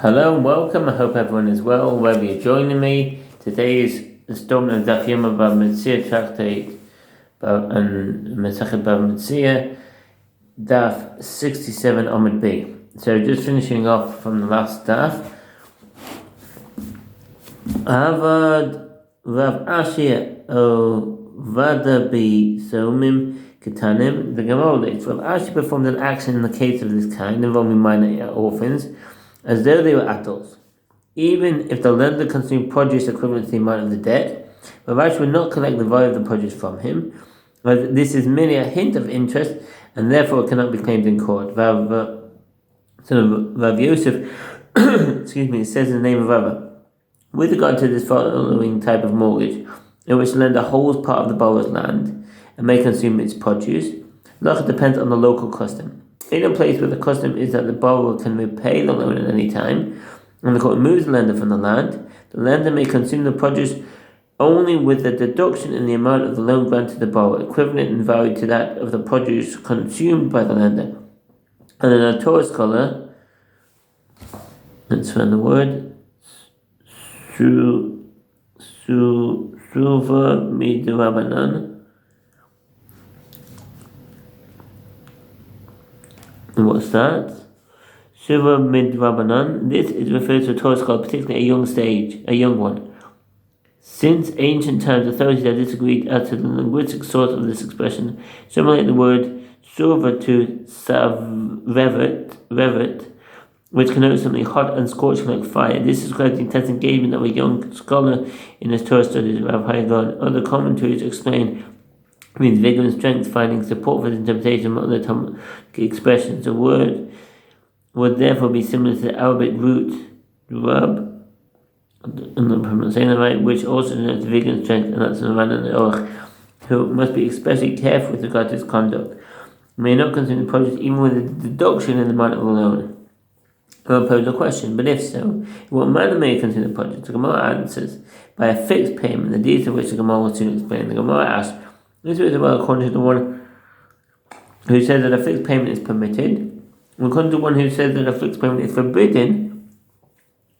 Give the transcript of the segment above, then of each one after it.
Hello and welcome. I hope everyone is well, wherever you're joining me. Today's installment of Daf Bava Metzia Tractate and Masachet Bava Metzia Daf 67 Amud B. So just finishing off from the last Daf. Avad Rav Ashi O Vada Bi Somim Ketanim. The Gemara states Rav Ashi performed an action in the case of this kind involving minor orphans, as though they were atolls. Even if the lender consumed produce equivalent to the amount of the debt, Rav Ashi would not collect the value of the produce from him, as this is merely a hint of interest, and therefore it cannot be claimed in court. Rav Yosef says in the name of Rava, with regard to this following type of mortgage, in which the lender holds part of the borrower's land and may consume its produce, Lacha depends on the local custom. In a place where the custom is that the borrower can repay the loan at any time, and the court removes the lender from the land, the lender may consume the produce only with the deduction in the amount of the loan granted to the borrower, equivalent in value to that of the produce consumed by the lender. And a Torah scholar, let's find the word, Suva Midrabanan. What's that? Suva Midrabanan. This is referred to a Torah scholar, particularly a young one. Since ancient times, authorities have disagreed as to the linguistic source of this expression. Some relate the word suva to revet, which connotes something hot and scorching like fire. This describes the intense engagement of a young scholar in his Torah studies. Rav Haidon. Other commentaries explain means vigor and strength, finding support for the interpretation of other Talmudic expressions. The word would therefore be similar to the Arabic root rub, I'm not saying that right, which also denotes vigor and strength, and that's the man and the orch, who must be especially careful with regard to his conduct. May not consume the produce even with a deduction in the amount of the loan. I'll pose a question, but if so, in what manner may he consume the produce? The Gemara answers, by a fixed payment, the details of which the Gemara will soon explain. The Gemara asks, this is well according to the one who says that a fixed payment is permitted. According to one who says that a fixed payment is forbidden,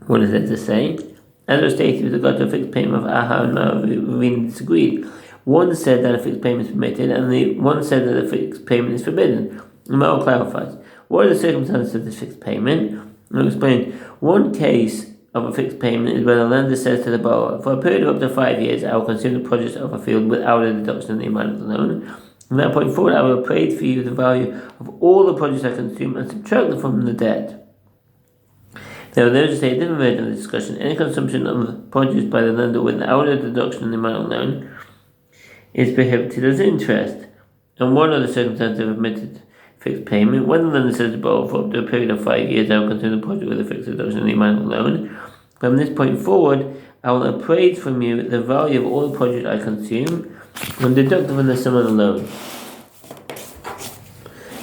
what is it to say? As was stated with regard to a fixed payment of Aha and Ravina disagreed. One said that a fixed payment is permitted, and the one said that a fixed payment is forbidden. The Gemara clarifies, what are the circumstances of this fixed payment? I'll explain. One case of a fixed payment is when the lender says to the borrower, for a period of up to 5 years, I will consume the produce of a field without a deduction in the amount of the loan. From that point forward, I will appraise for you the value of all the produce I consume and subtract it from the debt. There are those who say, different version of the discussion, any consumption of produce by the lender without a deduction in the amount of the loan is prohibited as interest. And one of the circumstances of admitted fixed payment, when the lender says to borrow for up to a period of 5 years, I will consume the produce with a fixed deduction in the amount of the loan. From this point forward, I will appraise from you the value of all the produce I consume and deduct from the sum of the loan.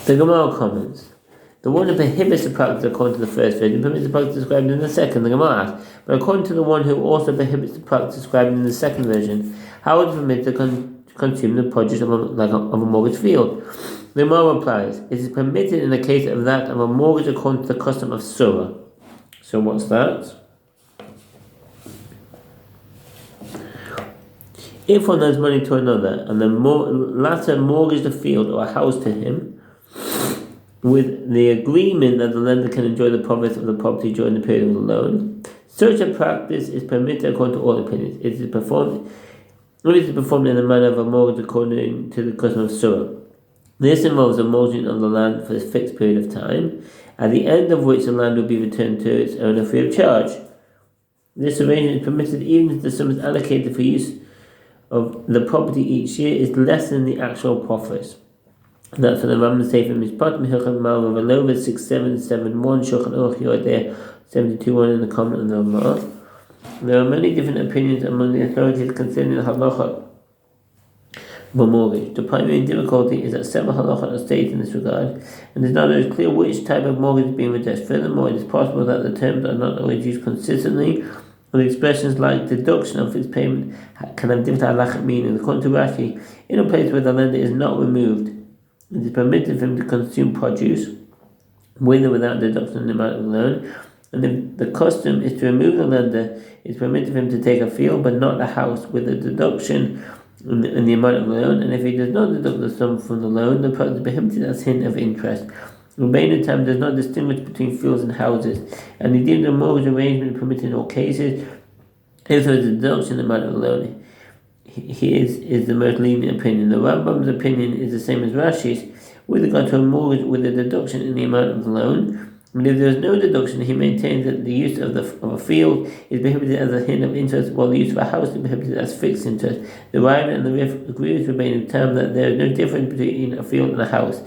The Gemara comments, the one who prohibits the practice according to the first version permits the practice described in the second. The Gemara asks, but according to the one who also prohibits the practice described in the second version, how would it permit to consume the produce of a mortgage field? The Gemara replies, it is permitted in the case of that of a mortgage according to the custom of surah. So what's that? If one lends money to another and the latter mortgaged a field or a house to him, with the agreement that the lender can enjoy the profits of the property during the period of the loan, such a practice is permitted according to all opinions. It is performed in the manner of a mortgage according to the custom of surah. This involves a mortgaging of the land for a fixed period of time, at the end of which the land will be returned to its owner free of charge. This arrangement is permitted even if the sum is allocated for use of the property each year is less than the actual profits. That's for the Rambam Sefer Mishpat Mehilchot Malva Velova 6771 Shulchan Aruch Yodeh 72:1 in the comment of the Rambam. There are many different opinions among the authorities concerning the halacha of a mortgage. The primary difficulty is that several halachot are stated in this regard, and it is not always clear which type of mortgage is being addressed. Furthermore, it is possible that the terms are not always used consistently, or the expressions like deduction of fixed payment can have different halachic meaning. According to Rashi, in a place where the lender is not removed, it is permitted for him to consume produce with or without deduction in the amount of the loan, And if the custom is to remove the lender, it's permitted for him to take a field but not a house with a deduction in the amount of the loan, and if he does not deduct the sum from the loan, the part is prohibited as hint of interest. Remaining time does not distinguish between fields and houses, and he deemed a mortgage arrangement permitted in all cases if there is a deduction in the amount of the loan. His is the most lenient opinion. The Rambam's opinion is the same as Rashi's with regard to a mortgage with a deduction in the amount of the loan. And if there is no deduction, he maintains that the use of a field is prohibited as a hint of interest, while the use of a house is prohibited as fixed interest. The Rival and the Rif agree with Rabbeinu Tam that there is no difference between a field and a house.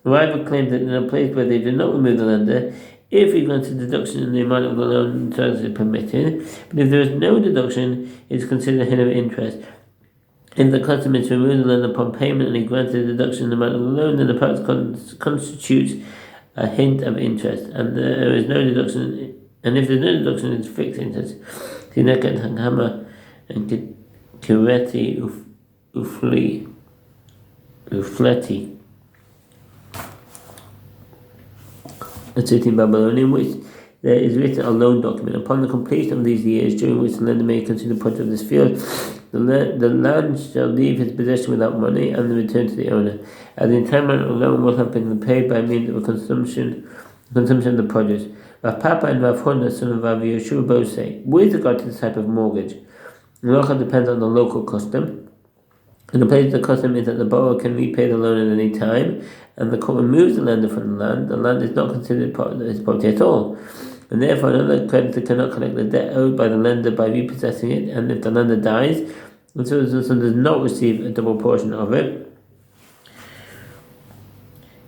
The Rival claims that in a place where they do not remove the lender, if he grants a deduction in the amount of the loan, terms is permitted. But if there is no deduction, it is considered a hint of interest. If the custom is to remove the lender upon payment and he grants a deduction in the amount of the loan, then the practice constitutes a hint of interest, and there is no deduction. And if there's no deduction, it's fixed interest. Tinekat Hangama and Kireti Ufleti. A city in Babylon in which there is written a loan document. Upon the completion of these years, during which the lender may consider the project of this field, the land shall leave his possession without money and return to the owner. As the entitlement of loan will have been paid by means of a consumption of the produce. Rav Papa and Rav Huna, son of Rav Yeshua, both say, with regard to this type of mortgage, the halacha depends on the local custom. And the place of the custom is that the borrower can repay the loan at any time, and the court removes the lender from the land is not considered part of his property at all. And therefore another creditor cannot collect the debt owed by the lender by repossessing it, and if the lender dies, and so the son does not receive a double portion of it.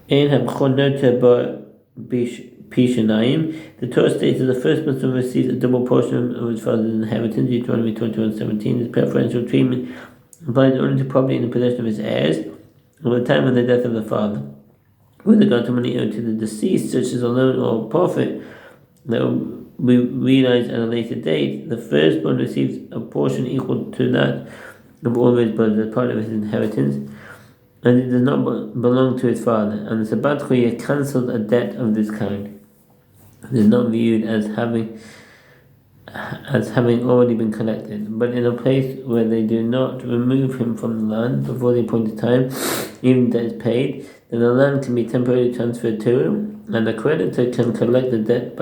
The Torah states that the first Muslim receives a double portion of his father's inheritance. Deuteronomy 21:17. This preferential treatment applies only to property in the possession of his heirs at the time of the death of the father. With regard to money owed to the deceased, such as a loan or profit that will be realized at a later date, the firstborn receives a portion equal to that of all of his brothers as part of his inheritance, and it does not belong to his father, and the Sabbat Choyah cancelled a debt of this kind. It is not viewed as having already been collected, but in a place where they do not remove him from the land before the appointed time, even that is paid, then the land can be temporarily transferred to him, and the creditor can collect the debt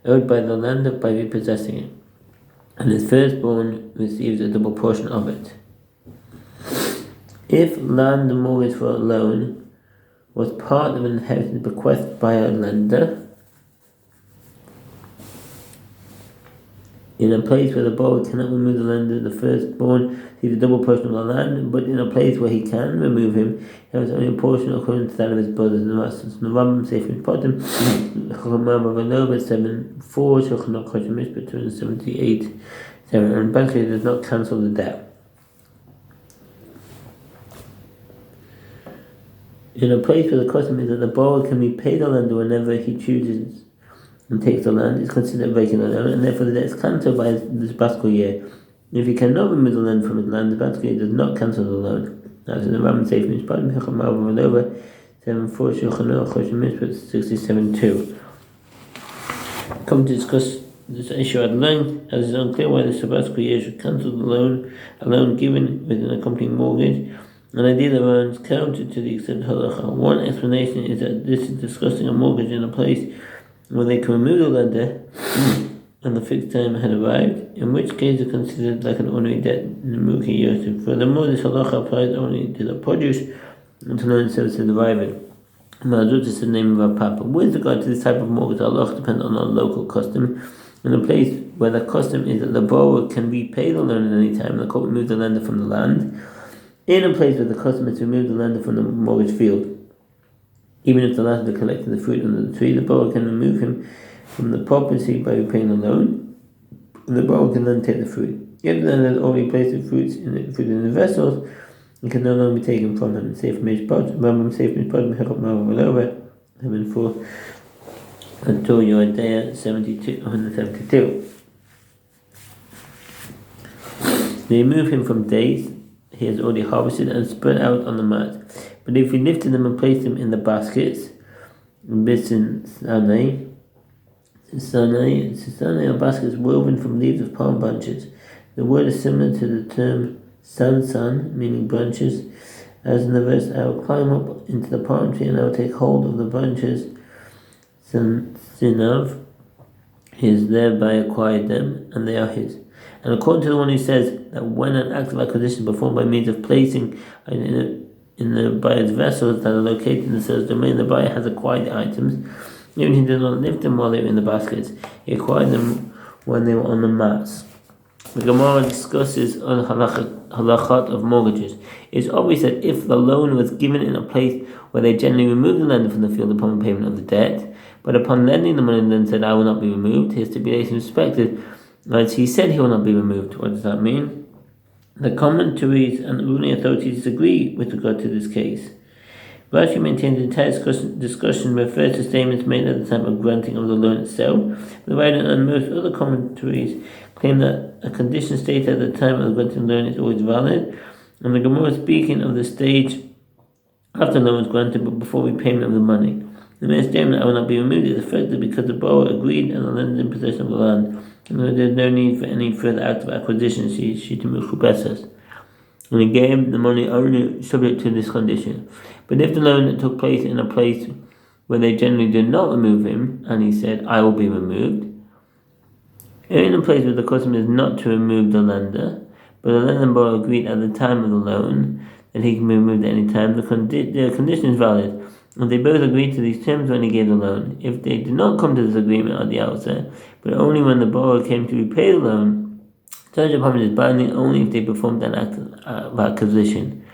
owed by the lender by repossessing it, and his firstborn receives a double portion of it. If land mortgage for a loan was part of an inheritance bequeathed by a lender, in a place where the borrower cannot remove the lender, the firstborn receives a double portion of the land, but in a place where he can remove him, he has only a portion according to that of his brothers and masters. The Rambam Sefer Potem, Chachamav 7:4, Shulchan Aruch 278:7, and basically does not cancel the debt. In a place where the custom is that the borrower can repay the lender whenever he chooses and takes the land, is considered breaking the loan, and therefore the debt is cancelled by the Sabbat Choyah. If he cannot remove the land from his land, the Sabbat Choyah does not cancel the loan. That's in the Rambam Sefer Mishpatim, Chachamav 7:4, Shulchan Aruch 67:2. Come to discuss this issue at length, as it is unclear why the Sabbat Choyah should cancel a loan given with an accompanying mortgage. An idea that runs counter to the accepted halacha. One explanation is that this is discussing a mortgage in a place where they can remove the lender and the fixed time had arrived, in which case it is considered like an ordinary debt in the Muki Yosef. Furthermore, this halacha applies only to the produce and to loan services arriving. Ma'azut is the name of our papa. With regard to this type of mortgage, halacha depends on our local custom. In a place where the custom is that the borrower can repay the loan at any time, the court removes the lender from the land. In a place where the custom is to remove the lender from the mortgage field, even if the latter collected the fruit under the tree, the borrower can remove him from the property by repaying the loan, and the borrower can then take the fruit. If the lender has already placed the fruit in the vessels, it can no longer be taken from him. Sefer Mishpat, Rambam Sefer Mishpat, Mechot Ma'avah 7:4, and Torah Yodeah 172. They remove him from days he has already harvested and spread out on the mat. But if we lifted them and placed them in the baskets, Bisin Sanei, Sisane or baskets woven from leaves of palm branches. The word is similar to the term sansan, meaning branches, as in the verse, I will climb up into the palm tree and I will take hold of the branches. Sinav, his thereby acquired them, and they are his. And according to the one who says that when an act of acquisition is performed by means of placing in the buyer's vessels that are located in the seller's domain, the buyer has acquired the items. Even if he did not lift them while they were in the baskets, he acquired them when they were on the mats. The Gemara discusses on halachat of mortgages. It is obvious that if the loan was given in a place where they generally remove the lender from the field upon payment of the debt, but upon lending the money then said, I will not be removed, his stipulation is respected, as he said he will not be removed. What does that mean? The commentaries and ruling authorities disagree with regard to this case. Rashi maintains the entire discussion refers to statements made at the time of granting of the loan itself. The writer and most other commentaries claim that a condition stated at the time of granting the loan is always valid, and the Gemara is speaking of the stage after the loan was granted but before repayment of the money. The mere statement, I will not be removed, is effective because the borrower agreed and the lender is in possession of the land, and there is no need for any further act of acquisition, and he gave the money only subject to this condition. But if the loan took place in a place where they generally did not remove him, and he said, I will be removed, in a place where the custom is not to remove the lender, but the lender and borrower agreed at the time of the loan that he can be removed at any time, the condition is valid, and they both agreed to these terms when he gave the loan. If they did not come to this agreement at the outset, but only when the borrower came to repay the loan, such a promise is binding only if they performed an act of acquisition.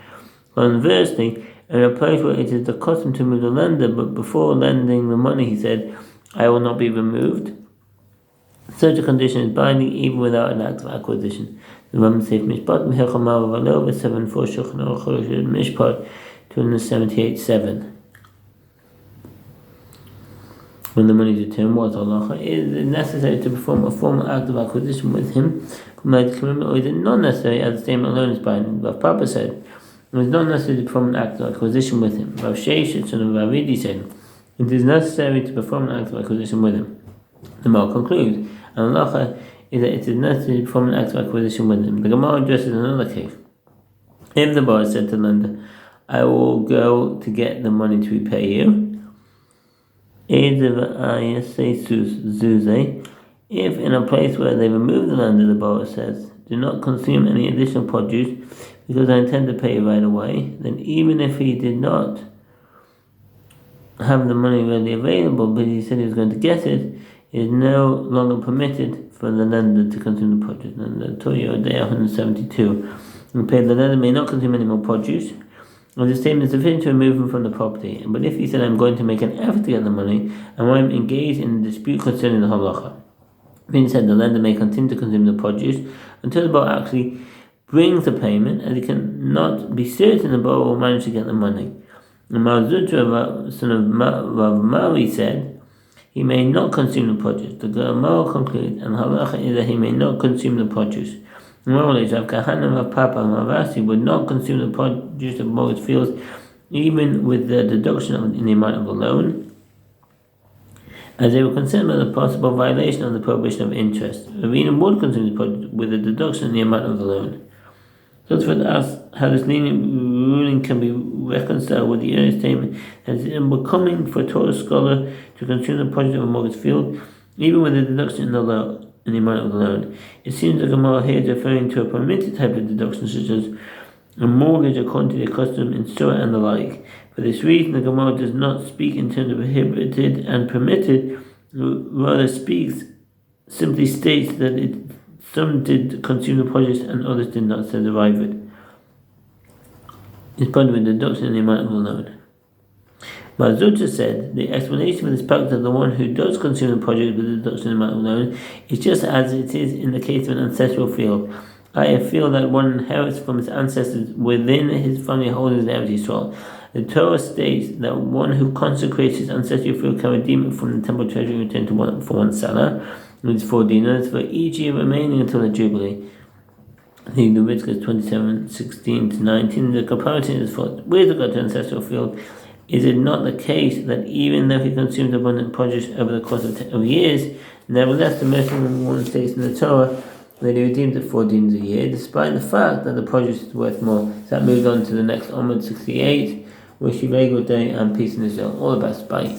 Conversely, in a place where it is the custom to remove the lender, but before lending the money he said, I will not be removed, such a condition is binding even without an act of acquisition. The Bava Metzia Daf 7.4 Shulchan Aruch Mishpat 278.7. When the money is returned, what halacha? Is it necessary to perform a formal act of acquisition with him, or is it not necessary as the statement alone is binding? Rav Papa said, it is not necessary to perform an act of acquisition with him. Rav Sheshet, son of Ravidi, said, it is necessary to perform an act of acquisition with him. The Gemara concludes, and halacha is that it is necessary to perform an act of acquisition with him. The Gemara addresses another case. If the borrower said to the lender, I will go to get the money to repay you, if in a place where they remove the lender, the borrower says, do not consume any additional produce because I intend to pay you right away, then even if he did not have the money readily available, but he said he was going to get it, it is no longer permitted for the lender to consume the produce. And the Torah Day 172, the lender may not consume any more produce, or the statement is sufficient to remove him from the property. But if he said, I'm going to make an effort to get the money, and when I'm engaged in a dispute concerning the halacha, being said, the lender may continue to consume the produce until the borrower actually brings the payment, as he cannot be certain the borrower will manage to get the money. And Malzutra, son of Rav Mari, said, he may not consume the produce. The Gemara concludes, and halacha is that he may not consume the produce. Morally, Rav Kahana, Rav Papa, and Rav Asi would not consume the produce of mortgage fields, even with the deduction in the amount of the loan, as they were concerned about the possible violation of the prohibition of interest. Ravina would consume the produce with the deduction in the amount of the loan. Tosfot asks how this lenient ruling can be reconciled with the earlier statement that it is unbecoming for a Torah scholar to consume the produce of a mortgage field, even with the deduction in the amount of the loan. It seems the Gemara here is referring to a permitted type of deduction, such as a mortgage according to the custom in Surah and the like. For this reason, the Gemara does not speak in terms of prohibited and permitted, rather simply states that some did consume the produce and others did not, so derive it. It's part of a deduction in the amount of the loan. Malzutra said, the explanation for this practice of the one who does consume the produce with the deduction in the amount of the loan is just as it is in the case of an ancestral field. I feel that one inherits from his ancestors within his family holdings an empty soil. The Torah states that one who consecrates his ancestral field can redeem it from the temple treasury and return to for one seller, with 4 dinars for each year remaining until the Jubilee. I think Leviticus 27:16-19. The comparison is for with regard to ancestral field, Is it not the case that even though he consumed abundant produce over the course of years, nevertheless the Moshe one states in the Torah that he redeemed it 4 dinas a year, despite the fact that the produce is worth more? So that moves on to the next Amud 68. Wish you a very good day and peace in Israel. All the best. Bye.